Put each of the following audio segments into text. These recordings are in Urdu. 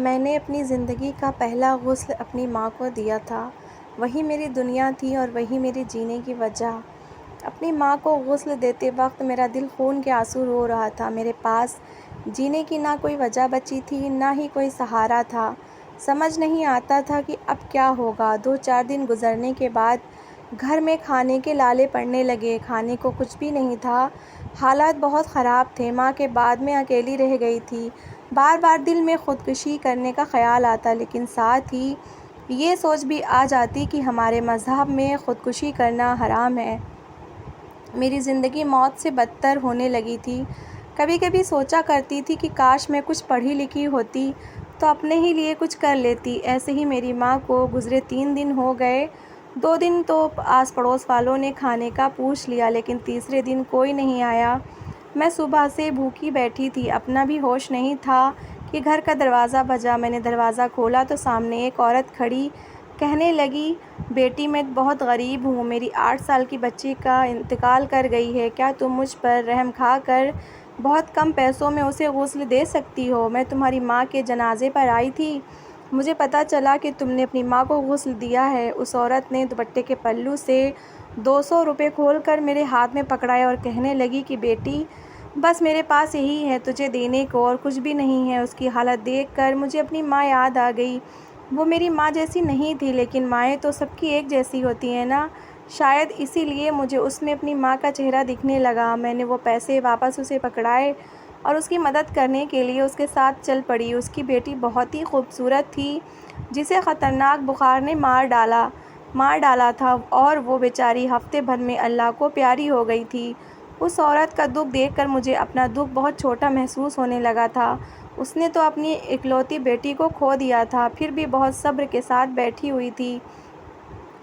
میں نے اپنی زندگی کا پہلا غسل اپنی ماں کو دیا تھا۔ وہی میری دنیا تھی اور وہی میری جینے کی وجہ۔ اپنی ماں کو غسل دیتے وقت میرا دل خون کے آنسو رو رہا تھا۔ میرے پاس جینے کی نہ کوئی وجہ بچی تھی، نہ ہی کوئی سہارا تھا۔ سمجھ نہیں آتا تھا کہ اب کیا ہوگا۔ 2-4 دن گزرنے کے بعد گھر میں کھانے کے لالے پڑنے لگے۔ کھانے کو کچھ بھی نہیں تھا۔ حالات بہت خراب تھے۔ ماں کے بعد میں اکیلی رہ گئی تھی۔ بار بار دل میں خودکشی کرنے کا خیال آتا، لیکن ساتھ ہی یہ سوچ بھی آ جاتی کہ ہمارے مذہب میں خودکشی کرنا حرام ہے۔ میری زندگی موت سے بدتر ہونے لگی تھی۔ کبھی کبھی سوچا کرتی تھی کہ کاش میں کچھ پڑھی لکھی ہوتی تو اپنے ہی لیے کچھ کر لیتی۔ ایسے ہی میری ماں کو گزرے 3 دن ہو گئے۔ 2 دن تو آس پڑوس والوں نے کھانے کا پوچھ لیا، لیکن تیسرے دن کوئی نہیں آیا۔ میں صبح سے بھوکی بیٹھی تھی، اپنا بھی ہوش نہیں تھا کہ گھر کا دروازہ بجا۔ میں نے دروازہ کھولا تو سامنے ایک عورت کھڑی، کہنے لگی، بیٹی میں بہت غریب ہوں، میری 8 سال کی بچی کا انتقال کر گئی ہے، کیا تم مجھ پر رحم کھا کر بہت کم پیسوں میں اسے غسل دے سکتی ہو؟ میں تمہاری ماں کے جنازے پر آئی تھی، مجھے پتہ چلا کہ تم نے اپنی ماں کو غسل دیا ہے۔ اس عورت نے دوپٹے کے پلو سے 200 روپے کھول کر میرے ہاتھ میں پکڑائے اور کہنے لگی کہ بیٹی، بس میرے پاس یہی ہے تجھے دینے کو، اور کچھ بھی نہیں ہے۔ اس کی حالت دیکھ کر مجھے اپنی ماں یاد آ گئی۔ وہ میری ماں جیسی نہیں تھی، لیکن مائیں تو سب کی ایک جیسی ہوتی ہیں نا، شاید اسی لیے مجھے اس میں اپنی ماں کا چہرہ دکھنے لگا۔ میں نے وہ پیسے واپس اسے پکڑائے اور اس کی مدد کرنے کے لیے اس کے ساتھ چل پڑی۔ اس کی بیٹی بہت ہی خوبصورت تھی، جسے خطرناک بخار نے مار ڈالا تھا، اور وہ بیچاری ہفتے بھر میں اللہ کو پیاری ہو گئی تھی۔ اس عورت کا دکھ دیکھ کر مجھے اپنا دکھ بہت چھوٹا محسوس ہونے لگا تھا۔ اس نے تو اپنی اکلوتی بیٹی کو کھو دیا تھا، پھر بھی بہت صبر کے ساتھ بیٹھی ہوئی تھی۔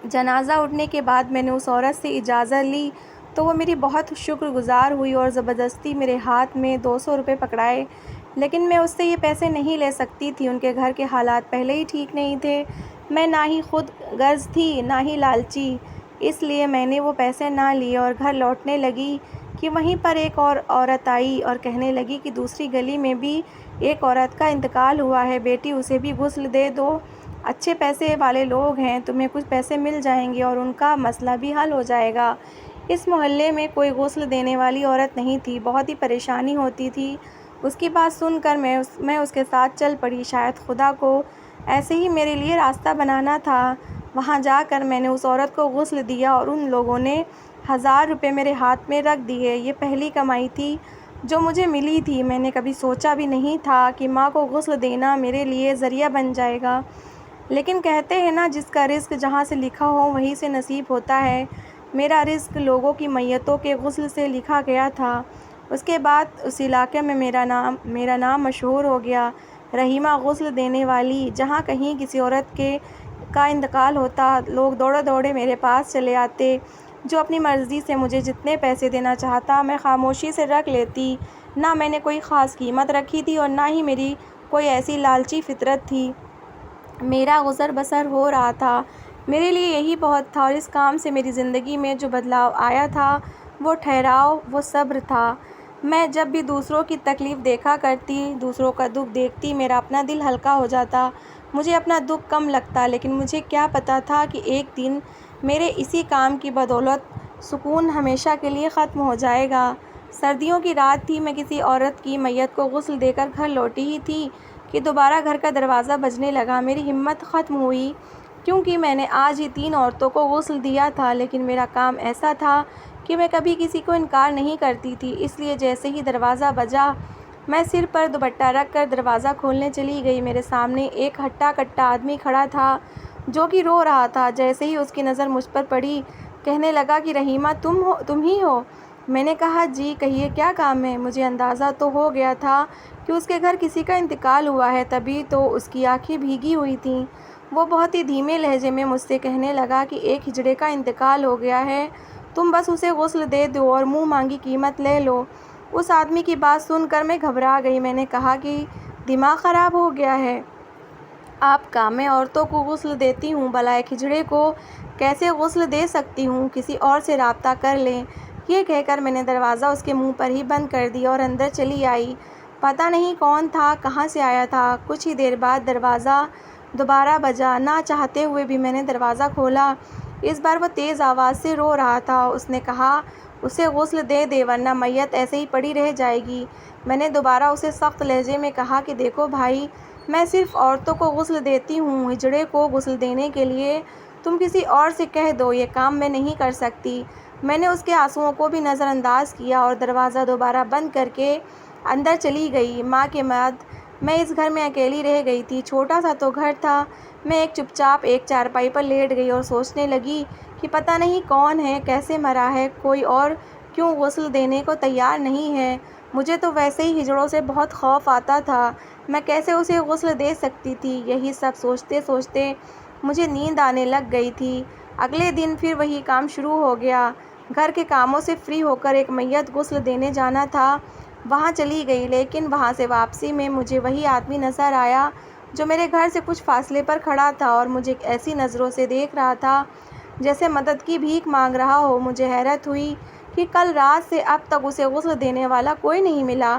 جنازہ اٹھنے کے بعد میں نے اس عورت سے اجازت لی تو وہ میری بہت شکر گزار ہوئی اور زبردستی میرے ہاتھ میں 200 روپے پکڑائے، لیکن میں اس سے یہ پیسے نہیں لے سکتی تھی۔ ان کے گھر کے حالات پہلے ہی ٹھیک نہیں تھے۔ میں نہ ہی خود غرض تھی، نہ ہی لالچی، اس لیے میں نے وہ پیسے نہ لیے اور گھر لوٹنے لگی کہ وہیں پر ایک اور عورت آئی اور کہنے لگی کہ دوسری گلی میں بھی ایک عورت کا انتقال ہوا ہے، بیٹی اسے بھی غسل دے دو، اچھے پیسے والے لوگ ہیں، تمہیں کچھ پیسے مل جائیں گے اور ان کا مسئلہ بھی حل ہو جائے گا۔ اس محلے میں کوئی غسل دینے والی عورت نہیں تھی، بہت ہی پریشانی ہوتی تھی۔ اس کی بات سن کر میں اس کے ساتھ چل پڑی۔ شاید خدا کو ایسے ہی میرے لیے راستہ بنانا تھا۔ وہاں جا کر میں نے اس عورت کو غسل دیا اور ان لوگوں نے 1000 روپے میرے ہاتھ میں رکھ دیے۔ یہ پہلی کمائی تھی جو مجھے ملی تھی۔ میں نے کبھی سوچا بھی نہیں تھا کہ ماں کو غسل دینا میرے لیے ذریعہ بن جائے گا، لیکن کہتے ہیں نا، جس کا رزق جہاں سے لکھا ہو وہیں سے نصیب ہوتا ہے۔ میرا رزق لوگوں کی میتوں کے غسل سے لکھا گیا تھا۔ اس کے بعد اس علاقے میں میرا نام مشہور ہو گیا، رحیمہ غسل دینے والی۔ جہاں کہیں کسی عورت کا انتقال ہوتا، لوگ دوڑے دوڑے میرے پاس چلے آتے، جو اپنی مرضی سے مجھے جتنے پیسے دینا چاہتا میں خاموشی سے رکھ لیتی۔ نہ میں نے کوئی خاص قیمت رکھی تھی اور نہ ہی میری کوئی ایسی لالچی فطرت تھی۔ میرا گزر بسر ہو رہا تھا، میرے لیے یہی بہت تھا، اور اس کام سے میری زندگی میں جو بدلاؤ آیا تھا وہ ٹھہراؤ، وہ صبر تھا۔ میں جب بھی دوسروں کی تکلیف دیکھا کرتی، دوسروں کا دکھ دیکھتی، میرا اپنا دل ہلکا ہو جاتا، مجھے اپنا دکھ کم لگتا، لیکن مجھے کیا پتہ تھا کہ ایک دن میرے اسی کام کی بدولت سکون ہمیشہ کے لیے ختم ہو جائے گا۔ سردیوں کی رات تھی، میں کسی عورت کی میت کو غسل دے کر گھر لوٹی ہی تھی کہ دوبارہ گھر کا دروازہ بجنے لگا۔ میری ہمت ختم ہوئی، کیونکہ میں نے آج ہی 3 عورتوں کو غسل دیا تھا، لیکن میرا کام ایسا تھا کہ میں کبھی کسی کو انکار نہیں کرتی تھی، اس لیے جیسے ہی دروازہ بجا، میں سر پر دوپٹہ رکھ کر دروازہ کھولنے چلی گئی۔ میرے سامنے ایک ہٹا کٹا آدمی کھڑا تھا جو کہ رو رہا تھا۔ جیسے ہی اس کی نظر مجھ پر پڑی، کہنے لگا کہ رحیمہ تم ہی ہو؟ میں نے کہا جی، کہیے کیا کام ہے؟ مجھے اندازہ تو ہو گیا تھا کہ اس کے گھر کسی کا انتقال ہوا ہے، تبھی تو اس کی آنکھیں بھیگی ہوئی تھیں۔ وہ بہت ہی دھیمے لہجے میں مجھ سے کہنے لگا کہ ایک ہجڑے کا انتقال ہو گیا ہے، تم بس اسے غسل دے دو اور منہ مانگی قیمت لے لو۔ اس آدمی کی بات سن کر میں گھبرا گئی۔ میں نے کہا کہ دماغ خراب ہو گیا ہے آپ کا؟ میں عورتوں کو غسل دیتی ہوں، بھلا ایک ہجڑے کو کیسے غسل دے سکتی ہوں؟ کسی اور سے رابطہ کر لیں۔ یہ کہہ کر میں نے دروازہ اس کے منہ پر ہی بند کر دیا اور اندر چلی آئی۔ پتہ نہیں کون تھا، کہاں سے آیا تھا۔ کچھ ہی دیر بعد دروازہ دوبارہ بجا۔ نہ چاہتے ہوئے بھی میں نے دروازہ کھولا۔ اس بار وہ تیز آواز سے رو رہا تھا۔ اس نے کہا، اسے غسل دے دے ورنہ میت ایسے ہی پڑی رہ جائے گی۔ میں نے دوبارہ اسے سخت لہجے میں کہا کہ دیکھو بھائی، میں صرف عورتوں کو غسل دیتی ہوں، ہجڑے کو غسل دینے کے لیے تم کسی اور سے کہہ دو، یہ کام میں نہیں کر سکتی۔ میں نے اس کے آنسوؤں کو بھی نظر انداز کیا اور دروازہ دوبارہ بند کر کے اندر چلی گئی۔ ماں کے بعد میں اس گھر میں اکیلی رہ گئی تھی۔ چھوٹا سا تو گھر تھا۔ میں چپ چاپ ایک چارپائی پر لیٹ گئی اور سوچنے لگی کہ پتہ نہیں کون ہے، کیسے مرا ہے، کوئی اور کیوں غسل دینے کو تیار نہیں ہے۔ مجھے تو ویسے ہی ہجڑوں سے بہت خوف آتا تھا، میں کیسے اسے غسل دے سکتی تھی۔ یہی سب سوچتے سوچتے مجھے نیند آنے لگ گئی تھی۔ اگلے دن پھر وہی کام شروع ہو گیا۔ گھر کے کاموں سے فری ہو کر ایک میت غسل دینے جانا تھا، وہاں چلی گئی، لیکن وہاں سے واپسی میں مجھے وہی آدمی نظر آیا جو میرے گھر سے کچھ فاصلے پر کھڑا تھا اور مجھے ایسی نظروں سے دیکھ رہا تھا جیسے مدد کی بھیک مانگ رہا ہو۔ مجھے حیرت ہوئی کہ کل رات سے اب تک اسے غسل دینے والا کوئی نہیں ملا۔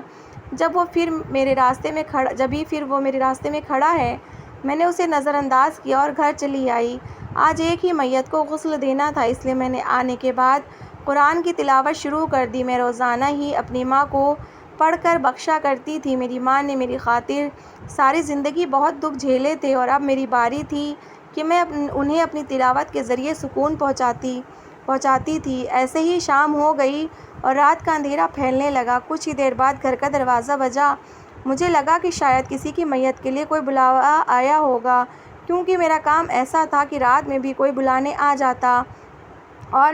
جب وہ پھر میرے راستے میں کھڑا ہے، میں نے اسے نظر انداز کیا اور گھر چلی آئی۔ آج ایک ہی میت کو غسل دینا تھا، اس لیے میں نے آنے کے بعد قرآن کی تلاوت شروع کر دی۔ میں روزانہ ہی اپنی ماں کو پڑھ کر بخشا کرتی تھی۔ میری ماں نے میری خاطر ساری زندگی بہت دکھ جھیلے تھے اور اب میری باری تھی کہ میں انہیں اپنی تلاوت کے ذریعے سکون پہنچاتی تھی۔ ایسے ہی شام ہو گئی اور رات کا اندھیرا پھیلنے لگا۔ کچھ ہی دیر بعد گھر کا دروازہ بجا۔ مجھے لگا کہ شاید کسی کی میت کے لیے کوئی بلاوا آیا ہوگا، کیونکہ میرا کام ایسا تھا کہ رات میں بھی کوئی بلانے آ جاتا، اور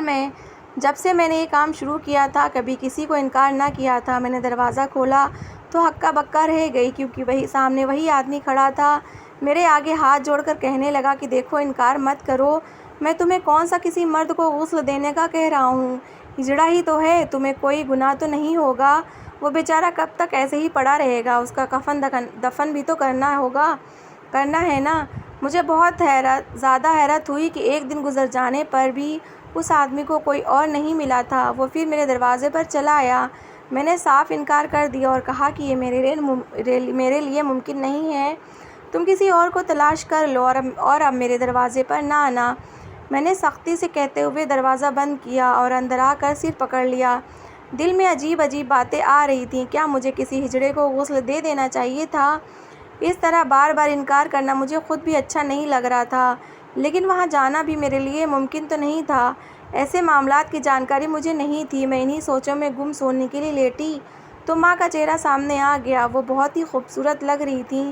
جب سے میں نے یہ کام شروع کیا تھا کبھی کسی کو انکار نہ کیا تھا۔ میں نے دروازہ کھولا تو ہکا بکا رہ گئی، کیونکہ سامنے وہی آدمی کھڑا تھا۔ میرے آگے ہاتھ جوڑ کر کہنے لگا کہ دیکھو، انکار مت کرو، میں تمہیں کون سا کسی مرد کو غسل دینے کا کہہ رہا ہوں، ہجڑا ہی تو ہے، تمہیں کوئی گناہ تو نہیں ہوگا، وہ بیچارہ کب تک ایسے ہی پڑا رہے گا، اس کا کفن دفن بھی تو کرنا ہے نا۔ مجھے بہت زیادہ حیرت ہوئی کہ ایک دن گزر جانے پر بھی اس آدمی کو کوئی اور نہیں ملا تھا۔ وہ پھر میرے دروازے پر چلا آیا۔ میں نے صاف انکار کر دیا اور کہا کہ یہ میرے لیے ممکن نہیں ہے، تم کسی اور کو تلاش کر لو اور اب میرے دروازے پر نہ آنا۔ میں نے سختی سے کہتے ہوئے دروازہ بند کیا اور اندر آ کر سر پکڑ لیا۔ دل میں عجیب عجیب باتیں آ رہی تھیں۔ کیا مجھے کسی ہجڑے کو غسل دے دینا چاہیے تھا؟ اس طرح بار بار انکار کرنا مجھے خود بھی اچھا نہیں لگ رہا تھا، لیکن وہاں جانا بھی میرے لیے ممکن تو نہیں تھا۔ ایسے معاملات کی جانکاری مجھے نہیں تھی۔ میں انہی سوچوں میں گم سونے کے لیے لیٹی تو ماں کا چہرہ سامنے آ گیا۔ وہ بہت ہی خوبصورت لگ رہی تھیں۔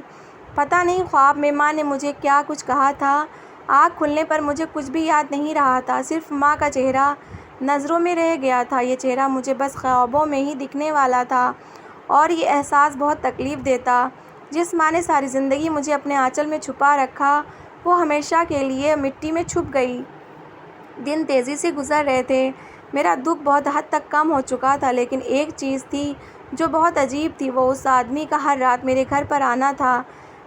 پتہ نہیں خواب میں ماں نے مجھے کیا کچھ کہا تھا۔ آنکھ کھلنے پر مجھے کچھ بھی یاد نہیں رہا تھا، صرف ماں کا چہرہ نظروں میں رہ گیا تھا۔ یہ چہرہ مجھے بس خوابوں میں ہی دکھنے والا تھا اور یہ احساس بہت تکلیف دیتا۔ جس ماں نے ساری زندگی مجھے اپنے آنچل میں چھپا رکھا، وہ ہمیشہ کے لیے مٹی میں چھپ گئی۔ دن تیزی سے گزر رہے تھے۔ میرا دکھ بہت حد تک کم ہو چکا تھا، لیکن ایک چیز تھی جو بہت عجیب تھی، وہ اس آدمی کا ہر رات میرے گھر پر آنا تھا۔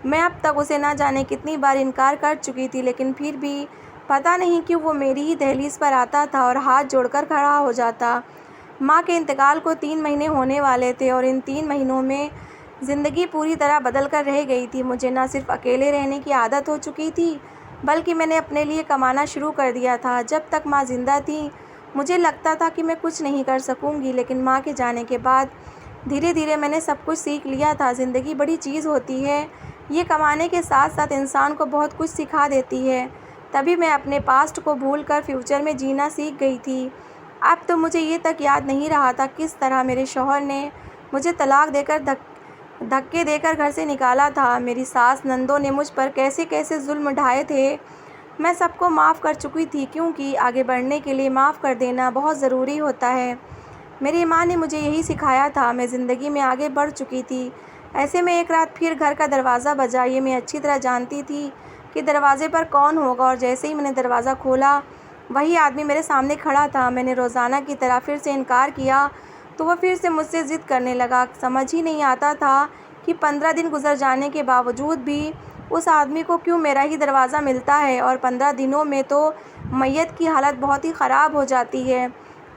میں اب تک اسے نہ جانے کتنی بار انکار کر چکی تھی، لیکن پھر بھی پتہ نہیں کیوں وہ میری ہی دہلیز پر آتا تھا اور ہاتھ جوڑ کر کھڑا ہو جاتا۔ ماں کے انتقال کو 3 مہینے ہونے والے تھے اور ان 3 مہینوں میں زندگی پوری طرح بدل کر رہ گئی تھی۔ مجھے نہ صرف اکیلے رہنے کی عادت ہو چکی تھی، بلکہ میں نے اپنے لیے کمانا شروع کر دیا تھا۔ جب تک ماں زندہ تھی مجھے لگتا تھا کہ میں کچھ نہیں کر سکوں گی، لیکن ماں کے جانے کے بعد دھیرے دھیرے میں نے سب کچھ سیکھ لیا تھا۔ زندگی بڑی چیز ہوتی ہے، یہ کمانے کے ساتھ ساتھ انسان کو بہت کچھ سکھا دیتی ہے۔ تبھی میں اپنے پاسٹ کو بھول کر فیوچر میں جینا سیکھ گئی تھی۔ اب تو مجھے یہ تک یاد نہیں رہا تھا کس طرح میرے شوہر نے مجھے طلاق دے کر دھکے دے کر گھر سے نکالا تھا، میری ساس نندوں نے مجھ پر کیسے کیسے ظلم ڈھائے تھے۔ میں سب کو معاف کر چکی تھی، کیونکہ آگے بڑھنے کے لیے معاف کر دینا بہت ضروری ہوتا ہے۔ میری ماں نے مجھے یہی سکھایا تھا۔ میں زندگی میں آگے بڑھ چکی تھی۔ ایسے میں ایک رات پھر گھر کا دروازہ بجا۔ یہ میں اچھی طرح جانتی تھی کہ دروازے پر کون ہوگا، اور جیسے ہی میں نے دروازہ کھولا وہی آدمی میرے سامنے کھڑا تھا۔ میں نے روزانہ کی طرح پھر سے انکار کیا تو وہ پھر سے مجھ سے ضد کرنے لگا۔ سمجھ ہی نہیں آتا تھا کہ 15 دن گزر جانے کے باوجود بھی اس آدمی کو کیوں میرا ہی دروازہ ملتا ہے، اور 15 دنوں میں تو میت کی حالت بہت ہی خراب ہو جاتی ہے۔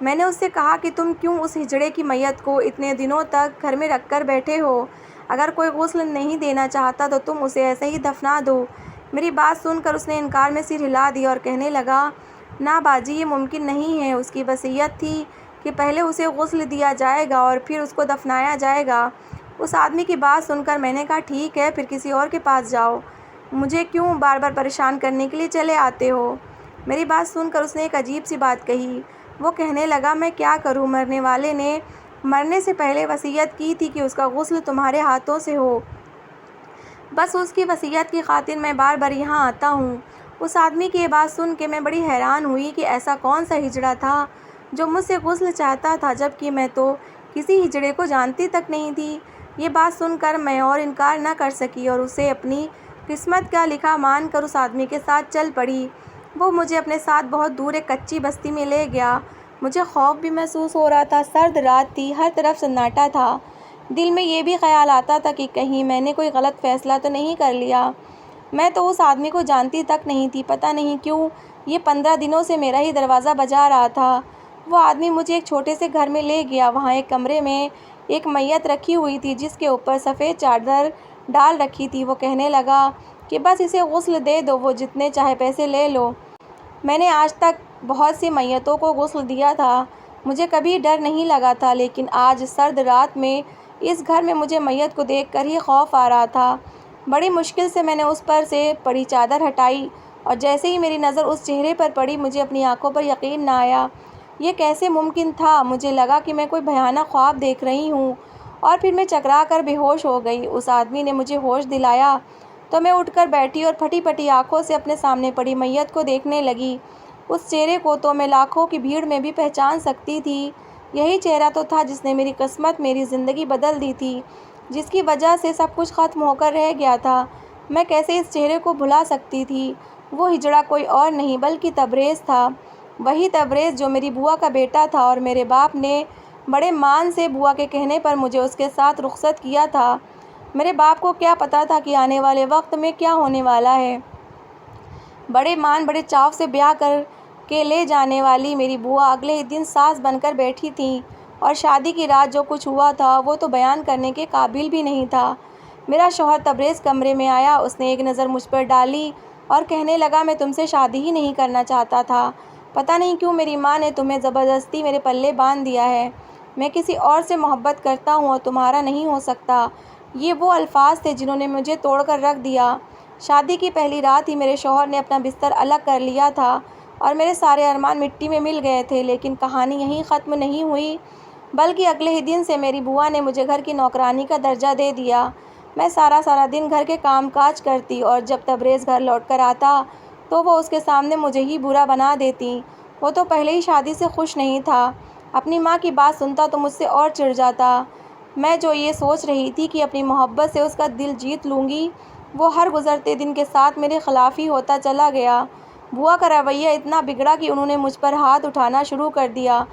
میں نے اس سے کہا کہ تم کیوں اس ہجڑے کی میت کو اتنے دنوں تک گھر میں رکھ کر بیٹھے ہو؟ اگر کوئی غسل نہیں دینا چاہتا تو تم اسے ایسے ہی دفنا دو۔ میری بات سن کر اس نے انکار میں سر ہلا دیا اور کہنے لگا، نہ باجی، یہ ممکن نہیں ہے۔ اس کی وصیت تھی کہ پہلے اسے غسل دیا جائے گا اور پھر اس کو دفنایا جائے گا۔ اس آدمی کی بات سن کر میں نے کہا، ٹھیک ہے، پھر کسی اور کے پاس جاؤ، مجھے کیوں بار بار پریشان کرنے کے لیے چلے آتے ہو؟ میری بات سن کر اس نے ایک عجیب سی بات کہی۔ وہ کہنے لگا، میں کیا کروں؟ مرنے والے نے مرنے سے پہلے وصیت کی تھی کہ اس کا غسل تمہارے ہاتھوں سے ہو۔ بس اس کی وصیت کی خاطر میں بار بار یہاں آتا ہوں۔ اس آدمی کی یہ بات سن کے میں بڑی حیران ہوئی کہ ایسا کون سا ہجڑا تھا جو مجھ سے غسل چاہتا تھا، جبکہ میں تو کسی ہجڑے کو جانتی تک نہیں تھی۔ یہ بات سن کر میں اور انکار نہ کر سکی اور اسے اپنی قسمت کا لکھا مان کر اس آدمی کے ساتھ چل پڑی۔ وہ مجھے اپنے ساتھ بہت دور ایک کچی بستی میں لے گیا۔ مجھے خوف بھی محسوس ہو رہا تھا، سرد رات تھی، ہر طرف سناٹا تھا۔ دل میں یہ بھی خیال آتا تھا کہ کہیں میں نے کوئی غلط فیصلہ تو نہیں کر لیا۔ میں تو اس آدمی کو جانتی تک نہیں تھی، پتہ نہیں کیوں یہ 15 دنوں سے میرا ہی دروازہ بجا رہا تھا۔ وہ آدمی مجھے ایک چھوٹے سے گھر میں لے گیا۔ وہاں ایک کمرے میں ایک میت رکھی ہوئی تھی جس کے اوپر سفید چادر ڈال رکھی تھی۔ وہ کہنے لگا کہ بس اسے غسل دے دو، وہ جتنے چاہے پیسے لے لو۔ میں نے آج تک بہت سی میتوں کو غسل دیا تھا، مجھے کبھی ڈر نہیں لگا تھا، لیکن آج سرد رات میں اس گھر میں مجھے میت کو دیکھ کر ہی خوف آ رہا تھا۔ بڑی مشکل سے میں نے اس پر سے پڑی چادر ہٹائی اور جیسے ہی میری نظر اس چہرے پر پڑی، مجھے اپنی آنکھوں پر یقین نہ آیا۔ یہ کیسے ممکن تھا؟ مجھے لگا کہ میں کوئی بھیانک خواب دیکھ رہی ہوں اور پھر میں چکرا کر بے ہوش ہو گئی۔ اس آدمی نے مجھے ہوش دلایا تو میں اٹھ کر بیٹھی اور پھٹی پھٹی آنکھوں سے اپنے سامنے پڑی میت کو دیکھنے لگی۔ اس چہرے کو تو میں لاکھوں کی بھیڑ میں بھی پہچان سکتی تھی۔ یہی چہرہ تو تھا جس نے میری قسمت، میری زندگی بدل دی تھی، جس کی وجہ سے سب کچھ ختم ہو کر رہ گیا تھا۔ میں کیسے اس چہرے کو بھلا سکتی تھی؟ وہ ہجڑا کوئی اور نہیں بلکہ تبریز تھا، وہی تبریز جو میری بوا کا بیٹا تھا، اور میرے باپ نے بڑے مان سے بوا کے کہنے پر مجھے اس کے ساتھ رخصت کیا تھا۔ میرے باپ کو کیا پتا تھا کہ آنے والے وقت میں کیا ہونے والا ہے۔ بڑے مان، بڑے چاو سے بیاہ کر کے لے جانے والی میری بوا اگلے ہی دن ساس بن کر بیٹھی تھیں، اور شادی کی رات جو کچھ ہوا تھا وہ تو بیان کرنے کے قابل بھی نہیں تھا۔ میرا شوہر تبریز کمرے میں آیا، اس نے ایک نظر مجھ پر ڈالی اور کہنے لگا، میں تم سے شادی ہی نہیں کرنا چاہتا تھا، پتہ نہیں کیوں میری ماں نے تمہیں زبردستی میرے پلے باندھ دیا ہے۔ میں کسی اور سے محبت کرتا ہوں اور تمہارا نہیں ہو سکتا۔ یہ وہ الفاظ تھے جنہوں نے مجھے توڑ کر رکھ دیا۔ شادی کی پہلی رات ہی میرے شوہر نے اپنا بستر الگ کر لیا تھا اور میرے سارے ارمان مٹی میں مل گئے تھے، لیکن کہانی یہیں ختم نہیں ہوئی، بلکہ اگلے ہی دن سے میری بوا نے مجھے گھر کی نوکرانی کا درجہ دے دیا۔ میں سارا دن گھر کے کام کاج کرتی اور جب تبریز گھر لوٹ کر آتا تو وہ اس کے سامنے مجھے ہی برا بنا دیتی۔ وہ تو پہلے ہی شادی سے خوش نہیں تھا، اپنی ماں کی بات سنتا تو مجھ سے اور چڑ جاتا۔ میں جو یہ سوچ رہی تھی کہ اپنی محبت سے اس کا دل جیت لوں گی، وہ ہر گزرتے دن کے ساتھ میرے خلاف ہی ہوتا چلا گیا۔ بوا کا رویہ اتنا بگڑا کہ انہوں نے مجھ پر ہاتھ اٹھانا شروع کر دیا۔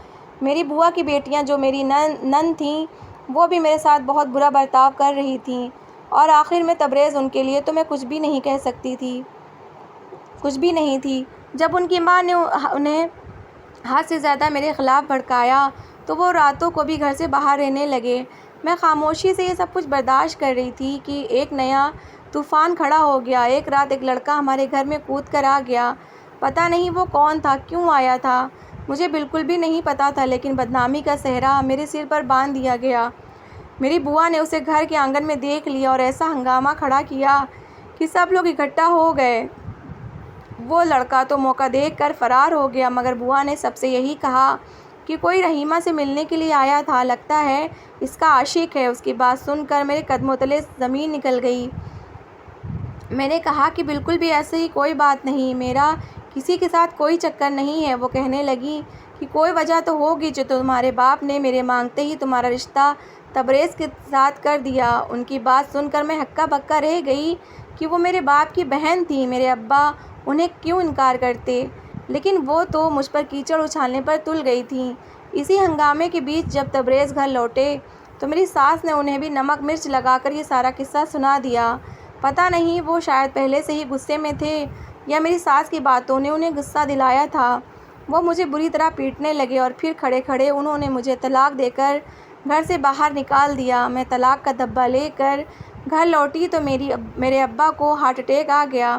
میری بوا کی بیٹیاں جو میری نند تھیں، وہ بھی میرے ساتھ بہت برا برتاؤ کر رہی تھیں، اور آخر میں تبریز ان کے لیے تو میں کچھ بھی نہیں کہہ سکتی تھی، کچھ بھی نہیں تھی۔ جب ان کی ماں نے انہیں حد سے زیادہ میرے خلاف بھڑکایا تو وہ راتوں کو بھی گھر سے باہر رہنے لگے۔ میں خاموشی سے یہ سب کچھ برداشت کر رہی تھی کہ ایک نیا طوفان کھڑا ہو گیا۔ ایک رات ایک لڑکا ہمارے گھر میں کود کر آ گیا، پتہ نہیں وہ کون تھا، کیوں آیا تھا، مجھے بالکل بھی نہیں پتا تھا، لیکن بدنامی کا صحرا میرے سر پر باندھ دیا گیا۔ میری بوا نے اسے گھر کے آنگن میں دیکھ لیا اور ایسا ہنگامہ کھڑا کیا کہ سب لوگ اکٹھا ہو گئے۔ وہ لڑکا تو موقع دیکھ کر فرار ہو گیا، مگر بوا نے سب سے یہی کہا کہ کوئی رحیمہ سے ملنے کے لیے آیا تھا، لگتا ہے اس کا عاشق ہے۔ اس کی بات سن کر میرے قدموں تلے زمین نکل گئی۔ میں نے کہا کہ بالکل بھی ایسی کوئی بات نہیں، میرا کسی کے ساتھ کوئی چکر نہیں ہے۔ وہ کہنے لگی کہ کوئی وجہ تو ہوگی جو تمہارے باپ نے میرے مانگتے ہی تمہارا رشتہ تبریز کے ساتھ کر دیا۔ ان کی بات سن کر میں ہکا بکا رہ گئی کہ وہ میرے باپ کی بہن تھی، میرے ابا انہیں کیوں انکار کرتے، لیکن وہ تو مجھ پر کیچڑ اچھالنے پر تل گئی تھیں۔ اسی ہنگامے کے بیچ جب تبریز گھر لوٹے تو میری ساس نے انہیں بھی نمک مرچ لگا کر یہ سارا قصہ سنا دیا۔ پتہ نہیں وہ شاید پہلے سے ہی غصے میں تھے یا میری ساس کی باتوں نے انہیں غصہ دلایا تھا۔ وہ مجھے بری طرح پیٹنے لگے اور پھر کھڑے کھڑے انہوں نے مجھے طلاق دے کر گھر سے باہر نکال دیا۔ میں طلاق کا ڈبہ لے کر گھر لوٹی تو میرے ابا کو ہارٹ اٹیک آ گیا۔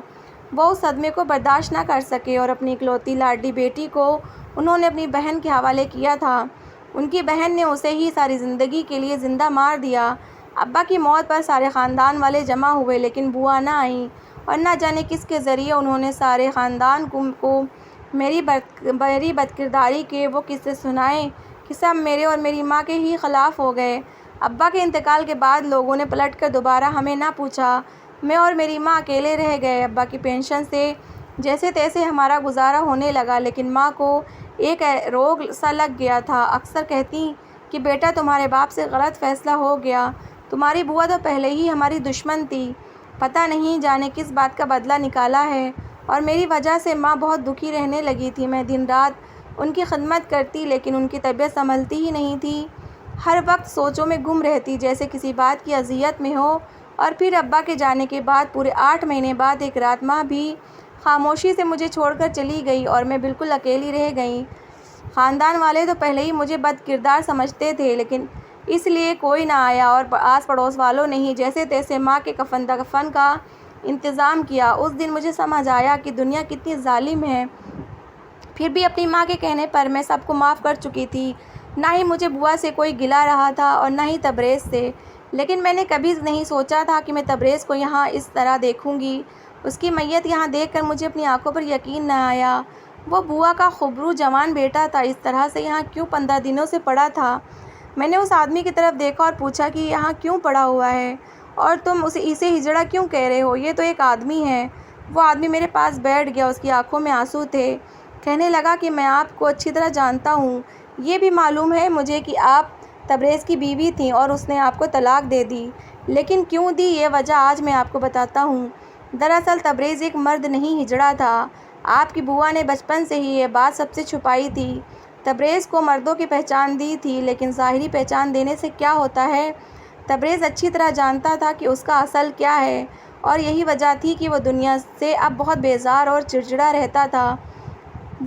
وہ اس صدمے کو برداشت نہ کر سکے اور اپنی اکلوتی لاڈلی بیٹی کو انہوں نے اپنی بہن کے حوالے کیا تھا۔ ان کی بہن نے اسے ہی ساری زندگی کے لیے زندہ مار دیا۔ ابا کی موت پر سارے خاندان والے جمع ہوئے لیکن بوا نہ آئیں اور نہ جانے کس کے ذریعے انہوں نے سارے خاندان کو میری بدکرداری کے وہ قصے سنائے کہ سب میرے اور میری ماں کے ہی خلاف ہو گئے۔ ابا کے انتقال کے بعد لوگوں نے پلٹ کر دوبارہ ہمیں نہ پوچھا۔ میں اور میری ماں اکیلے رہ گئے۔ ابا کی پینشن سے جیسے تیسے ہمارا گزارا ہونے لگا لیکن ماں کو ایک روگ سا لگ گیا تھا۔ اکثر کہتی کہ بیٹا تمہارے باپ سے غلط فیصلہ ہو گیا، تمہاری بوا تو پہلے ہی ہماری دشمن تھی، پتہ نہیں جانے کس بات کا بدلہ نکالا ہے، اور میری وجہ سے ماں بہت دکھی رہنے لگی تھی۔ میں دن رات ان کی خدمت کرتی لیکن ان کی طبیعت سنبھلتی ہی نہیں تھی۔ ہر وقت سوچوں میں گم رہتی جیسے کسی بات کی اذیت میں ہو۔ اور پھر ابا کے جانے کے بعد پورے 8 مہینے بعد ایک رات ماں بھی خاموشی سے مجھے چھوڑ کر چلی گئی اور میں بالکل اکیلی رہ گئی۔ خاندان والے تو پہلے ہی مجھے بد کردار سمجھتے تھے لیکن اس لیے کوئی نہ آیا اور آس پڑوس والوں نے ہی جیسے تیسے ماں کے کفن دفن کا انتظام کیا۔ اس دن مجھے سمجھ آیا کہ دنیا کتنی ظالم ہے۔ پھر بھی اپنی ماں کے کہنے پر میں سب کو معاف کر چکی تھی۔ نہ ہی مجھے بوا سے کوئی گلہ رہا تھا اور نہ ہی تبریز سے، لیکن میں نے کبھی نہیں سوچا تھا کہ میں تبریز کو یہاں اس طرح دیکھوں گی۔ اس کی میت یہاں دیکھ کر مجھے اپنی آنکھوں پر یقین نہ آیا۔ وہ بوا کا خوبرو جوان بیٹا تھا، اس طرح سے یہاں کیوں 15 دنوں سے پڑا تھا؟ میں نے اس آدمی کی طرف دیکھا اور پوچھا کہ یہاں کیوں پڑا ہوا ہے اور تم اسے ہجڑا کیوں کہہ رہے ہو؟ یہ تو ایک آدمی ہے۔ وہ آدمی میرے پاس بیٹھ گیا، اس کی آنکھوں میں آنسو تھے۔ کہنے لگا کہ میں آپ کو اچھی طرح جانتا ہوں، یہ بھی معلوم ہے مجھے کہ آپ تبریز کی بیوی تھیں اور اس نے آپ کو طلاق دے دی، لیکن کیوں دی یہ وجہ آج میں آپ کو بتاتا ہوں۔ دراصل تبریز ایک مرد نہیں ہجڑا تھا۔ آپ کی بوا نے بچپن سے ہی یہ بات سب سے چھپائی تھی۔ تبریز کو مردوں کی پہچان دی تھی لیکن ظاہری پہچان دینے سے کیا ہوتا ہے؟ تبریز اچھی طرح جانتا تھا کہ اس کا اصل کیا ہے اور یہی وجہ تھی کہ وہ دنیا سے اب بہت بیزار اور چڑچڑا رہتا تھا۔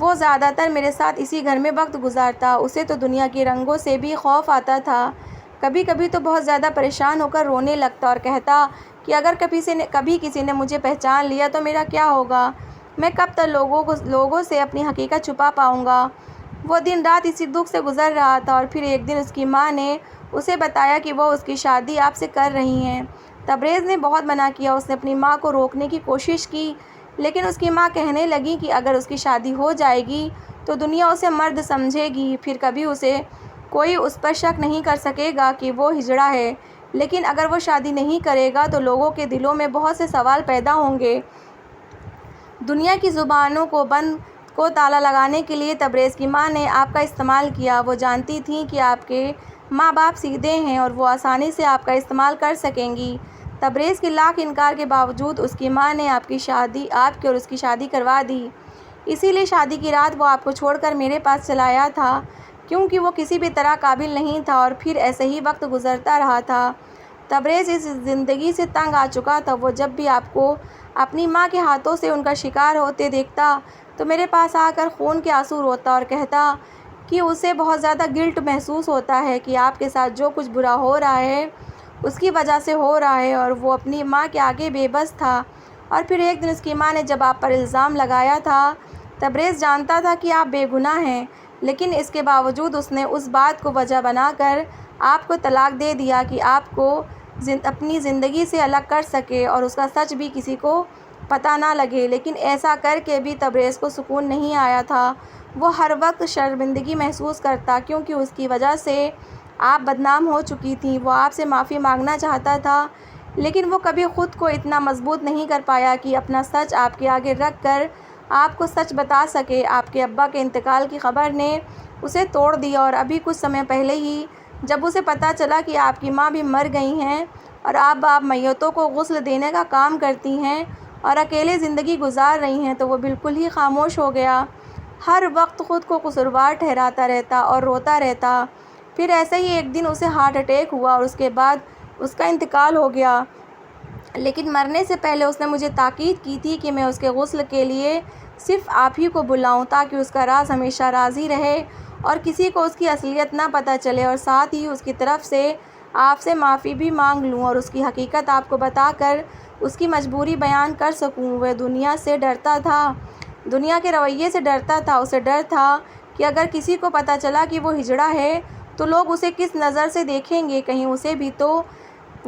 وہ زیادہ تر میرے ساتھ اسی گھر میں وقت گزارتا۔ اسے تو دنیا کے رنگوں سے بھی خوف آتا تھا۔ کبھی کبھی تو بہت زیادہ پریشان ہو کر رونے لگتا اور کہتا کہ اگر کبھی کسی نے مجھے پہچان لیا تو میرا کیا ہوگا؟ میں کب تک لوگوں سے اپنی حقیقت چھپا پاؤں گا؟ وہ دن رات اسی دکھ سے گزر رہا تھا اور پھر ایک دن اس کی ماں نے اسے بتایا کہ وہ اس کی شادی آپ سے کر رہی ہیں۔ تبریز نے بہت منع کیا، اس نے اپنی ماں کو روکنے کی کوشش کی لیکن اس کی ماں کہنے لگی کہ اگر اس کی شادی ہو جائے گی تو دنیا اسے مرد سمجھے گی، پھر کبھی کوئی اس پر شک نہیں کر سکے گا کہ وہ ہجڑا ہے، لیکن اگر وہ شادی نہیں کرے گا تو لوگوں کے دلوں میں بہت سے سوال پیدا ہوں گے۔ دنیا کی زبانوں کو تالا لگانے کے لیے تبریز کی ماں نے آپ کا استعمال کیا۔ وہ جانتی تھیں کہ آپ کے ماں باپ سیدھے ہیں اور وہ آسانی سے آپ کا استعمال کر سکیں گی۔ تبریز کے لاکھ انکار کے باوجود اس کی ماں نے آپ کی اور اس کی شادی کروا دی۔ اسی لیے شادی کی رات وہ آپ کو چھوڑ کر میرے پاس چلا آیا تھا کیونکہ وہ کسی بھی طرح قابل نہیں تھا اور پھر ایسے ہی وقت گزرتا رہا تھا۔ تبریز اس زندگی سے تنگ آ چکا تھا۔ وہ جب بھی آپ کو اپنی ماں کے ہاتھوں سے ان کا شکار ہوتے دیکھتا تو میرے پاس آ کر خون کے آنسو روتا اور کہتا کہ اسے بہت زیادہ گلٹ محسوس ہوتا ہے کہ آپ کے ساتھ جو کچھ برا ہو رہا ہے اس کی وجہ سے ہو رہا ہے، اور وہ اپنی ماں کے آگے بے بس تھا۔ اور پھر ایک دن اس کی ماں نے جب آپ پر الزام لگایا تھا، تبریز جانتا تھا کہ آپ بے گناہ ہیں، لیکن اس کے باوجود اس نے اس بات کو وجہ بنا کر آپ کو طلاق دے دیا کہ آپ کو اپنی زندگی سے الگ کر سکے اور اس کا سچ بھی کسی کو پتہ نہ لگے۔ لیکن ایسا کر کے بھی تبریز کو سکون نہیں آیا تھا۔ وہ ہر وقت شرمندگی محسوس کرتا کیونکہ اس کی وجہ سے آپ بدنام ہو چکی تھیں۔ وہ آپ سے معافی مانگنا چاہتا تھا لیکن وہ کبھی خود کو اتنا مضبوط نہیں کر پایا کہ اپنا سچ آپ کے آگے رکھ کر آپ کو سچ بتا سکے۔ آپ کے ابا کے انتقال کی خبر نے اسے توڑ دیا اور ابھی کچھ سمے پہلے ہی جب اسے پتہ چلا کہ آپ کی ماں بھی مر گئی ہیں اور آپ میتوں کو غسل دینے کا کام کرتی ہیں اور اکیلے زندگی گزار رہی ہیں تو وہ بالکل ہی خاموش ہو گیا۔ ہر وقت خود کو قصوروار ٹھہراتا رہتا اور روتا رہتا۔ پھر ایسے ہی ایک دن اسے ہارٹ اٹیک ہوا اور اس کے بعد اس کا انتقال ہو گیا، لیکن مرنے سے پہلے اس نے مجھے تاکید کی تھی کہ میں اس کے غسل کے لیے صرف آپ ہی کو بلاؤں تاکہ اس کا راز ہمیشہ راز ہی رہے اور کسی کو اس کی اصلیت نہ پتہ چلے، اور ساتھ ہی اس کی طرف سے آپ سے معافی بھی مانگ لوں اور اس کی حقیقت آپ کو بتا کر اس کی مجبوری بیان کر سکوں۔ وہ دنیا سے ڈرتا تھا، دنیا کے رویے سے ڈرتا تھا۔ اسے ڈر تھا کہ اگر کسی کو پتہ چلا کہ وہ ہجڑا ہے تو لوگ اسے کس نظر سے دیکھیں گے، کہیں اسے بھی تو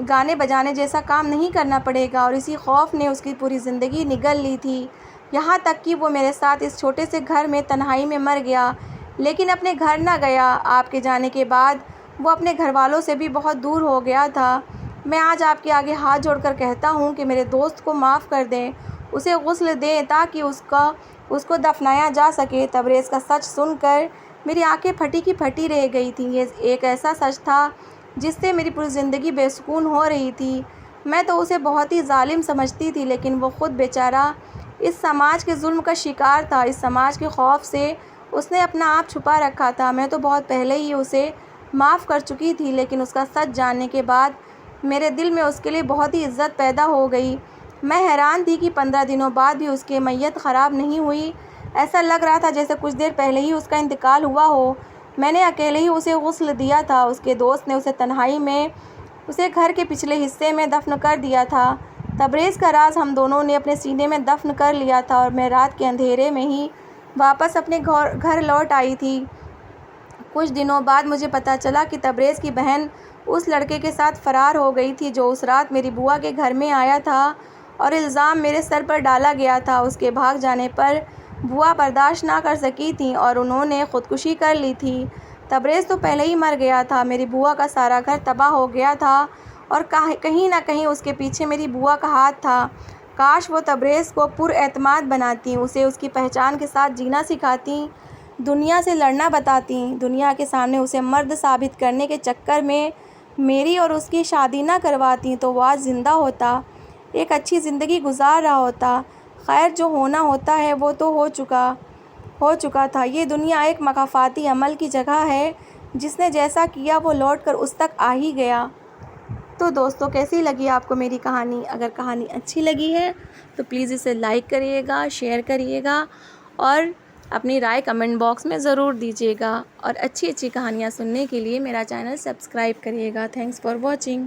گانے بجانے جیسا کام نہیں کرنا پڑے گا، اور اسی خوف نے اس کی پوری زندگی نگل لی تھی، یہاں تک کہ وہ میرے ساتھ اس چھوٹے سے گھر میں تنہائی میں مر گیا۔ لیکن اپنے گھر نہ گیا، آپ کے جانے کے بعد وہ اپنے گھر والوں سے بھی بہت دور ہو گیا تھا۔ میں آج آپ کے آگے ہاتھ جوڑ کر کہتا ہوں کہ میرے دوست کو معاف کر دیں، اسے غسل دیں تاکہ اس کو دفنایا جا سکے۔ تبریز کا سچ سن کر میری آنکھیں پھٹی کی پھٹی رہ گئی تھیں۔ یہ ایک ایسا سچ تھا جس سے میری پوری زندگی بے سکون ہو رہی تھی۔ میں تو اسے بہت ہی ظالم سمجھتی تھی، لیکن وہ خود بیچارہ اس سماج کے ظلم کا شکار تھا۔ اس سماج کے خوف سے اس نے اپنا آپ چھپا رکھا تھا۔ میں تو بہت پہلے ہی اسے معاف کر چکی تھی، لیکن اس کا سچ جاننے کے بعد میرے دل میں اس کے لیے بہت ہی عزت پیدا ہو گئی۔ میں حیران تھی کہ 15 دنوں بعد بھی اس کی میت خراب نہیں ہوئی۔ ایسا لگ رہا تھا جیسے کچھ دیر پہلے ہی اس کا انتقال ہوا ہو۔ میں نے اکیلے ہی اسے غسل دیا تھا۔ اس کے دوست نے اسے تنہائی میں اسے گھر کے پچھلے حصے میں دفن کر دیا تھا۔ تبریز کا راز ہم دونوں نے اپنے سینے میں دفن کر لیا تھا، اور میں رات کے اندھیرے میں ہی واپس اپنے گھر لوٹ آئی تھی۔ کچھ دنوں بعد مجھے پتہ چلا کہ تبریز کی بہن اس لڑکے کے ساتھ فرار ہو گئی تھی جو اس رات میری بوا کے گھر میں آیا تھا اور الزام میرے سر پر ڈالا گیا تھا۔ اس کے بھاگ جانے پر بوا برداشت نہ کر سکی تھیں اور انہوں نے خودکشی کر لی تھی۔ تبریز تو پہلے ہی مر گیا تھا۔ میری بوا کا سارا گھر تباہ ہو گیا تھا اور کہیں نہ کہیں اس کے پیچھے میری بوا کا ہاتھ تھا۔ کاش وہ تبریز کو پر اعتماد بناتیں، اسے اس کی پہچان کے ساتھ جینا سکھاتیں، دنیا سے لڑنا بتاتیں، دنیا کے سامنے اسے مرد ثابت کرنے کے چکر میں میری اور اس کی شادی نہ کرواتیں تو وہ آج زندہ ہوتا، ایک اچھی زندگی گزار رہا ہوتا۔ خیر، جو ہونا ہوتا ہے وہ تو ہو چکا تھا۔ یہ دنیا ایک مکافاتی عمل کی جگہ ہے، جس نے جیسا کیا وہ لوٹ کر اس تک آ ہی گیا۔ تو دوستو، کیسی لگی آپ کو میری کہانی؟ اگر کہانی اچھی لگی ہے تو پلیز اسے لائک کریے گا، شیئر کریے گا اور اپنی رائے کمنٹ باکس میں ضرور دیجیے گا، اور اچھی کہانیاں سننے کے لیے میرا چینل سبسکرائب کریے گا۔ Thanks for watching.